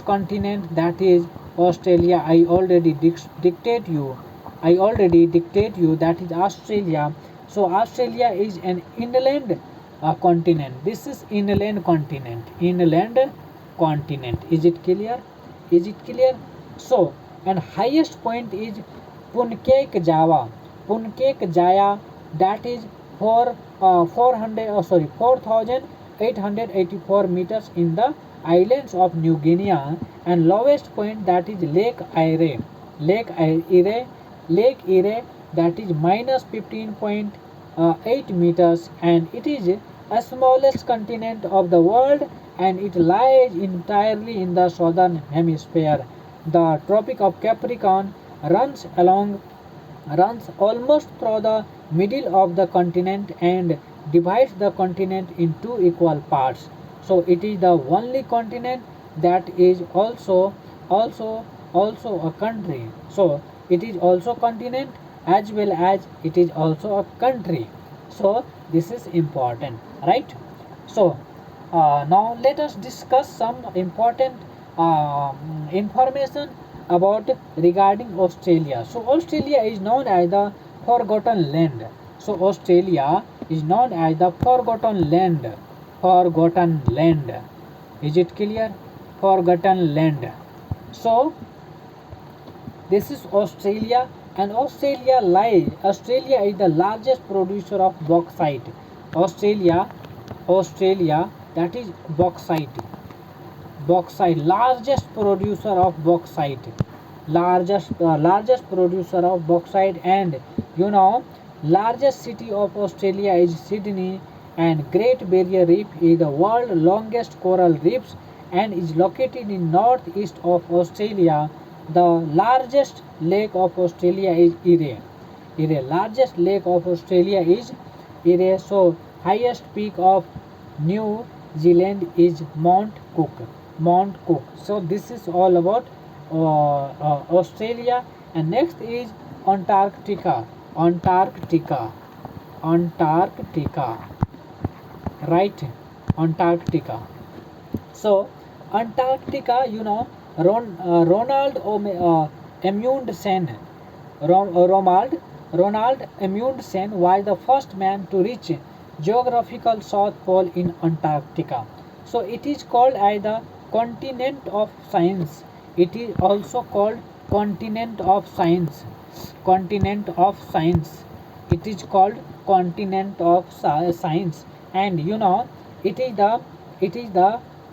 continent, that is Australia. I already dictate you that is Australia. So Australia is an inland continent. This is inland continent. Inland continent. Is it clear? Is it clear? So, and highest point is Puncak Java. Puncak Jaya, that is 4,884 meters in the islands of New Guinea, and lowest point, that is Lake Eyre. Lake Eyre, that is minus 15.8 meters, and it is a smallest continent of the world, and it lies entirely in the southern hemisphere. The Tropic of Capricorn runs almost through the middle of the continent and divides the continent in two equal parts. So it is the only continent that is also a country. So it is also continent as well as it is also a country. So this is important, right? So now let us discuss some important information about regarding Australia. So Australia is known as the forgotten land. So Australia is known as the forgotten land. Forgotten land. Is it clear? Forgotten land. So this is Australia, and Australia is the largest producer of bauxite. Australia, that is bauxite, largest producer of bauxite, largest producer of bauxite. And you know, largest city of Australia is Sydney, and Great Barrier Reef is the world longest coral reefs and is located in northeast of Australia. The largest lake of Australia is Eyre. Largest lake of Australia is Eyre. So highest peak of New Zealand is Mount Cook. So this is all about Australia. And next is Antarctica. Right? Antarctica. So Antarctica, you know, Ronald Amundsen. Ronald Amundsen was the first man to reach geographical South Pole in Antarctica. So it is called as the continent of science. It is also called continent of science. Continent of science. It is called continent of science. And you know, it is the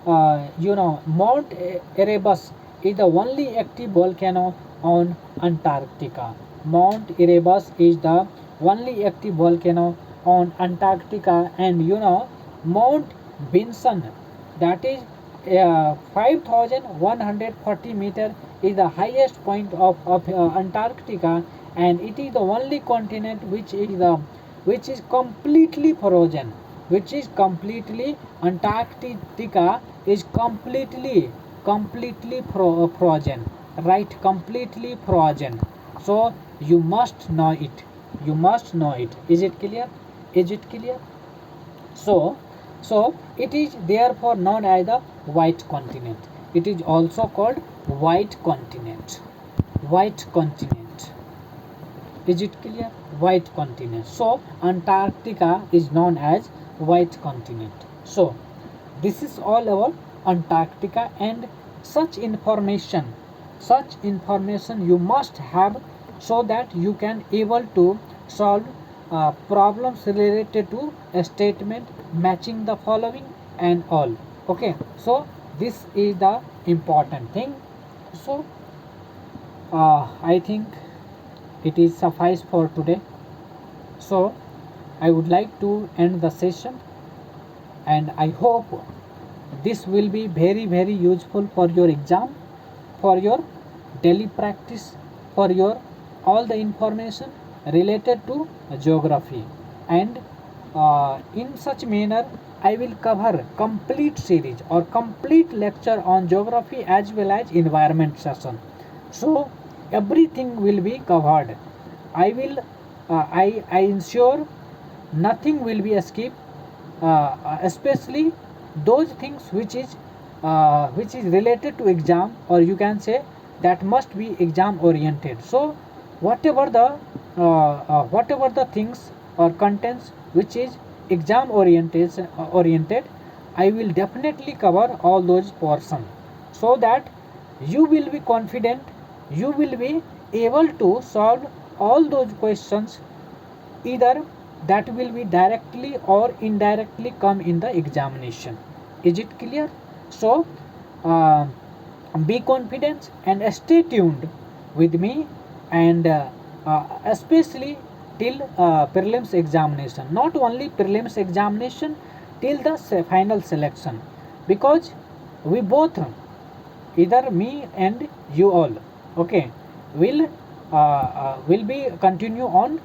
Mount Erebus is the only active volcano on Antarctica. Mount Erebus is the only active volcano on Antarctica. And you know, Mount Vinson, that is 5,140 meter, is the highest point of Antarctica, and it is the only continent which is completely frozen. Antarctica is completely frozen, right? Completely frozen. So you must know it. Is it clear? So it is therefore known as the white continent. It is also called white continent. Is it clear? White continent. So Antarctica is known as white continent. So this is all about Antarctica, and such information you must have, so that you can able to solve problems related to a statement matching the following and all. Okay, so this is the important thing. So I think it is suffice for today. So I would like to end the session, and I hope this will be very useful for your exam, for your daily practice, for your all the information. related to geography, and in such manner I will cover complete series or complete lecture on geography as well as environment session. So everything will be covered. I will I ensure nothing will be skipped, especially those things which is related to exam, or you can say that must be exam oriented. So whatever whatever the things or contents which is exam oriented, I will definitely cover all those portions, so that you will be confident, you will be able to solve all those questions, either that will be directly or indirectly come in the examination. Is it clear? So uh, be confident and stay tuned with me, and especially till prelims examination, not only prelims examination, till the final selection, because we both, either me and you all, okay, will be continue on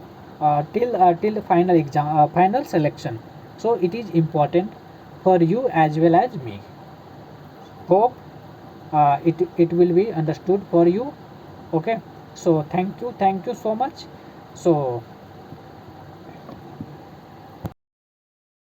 till final exam, final selection. So it is important for you as well as me. Hope it will be understood for you. Okay, so thank you so much. So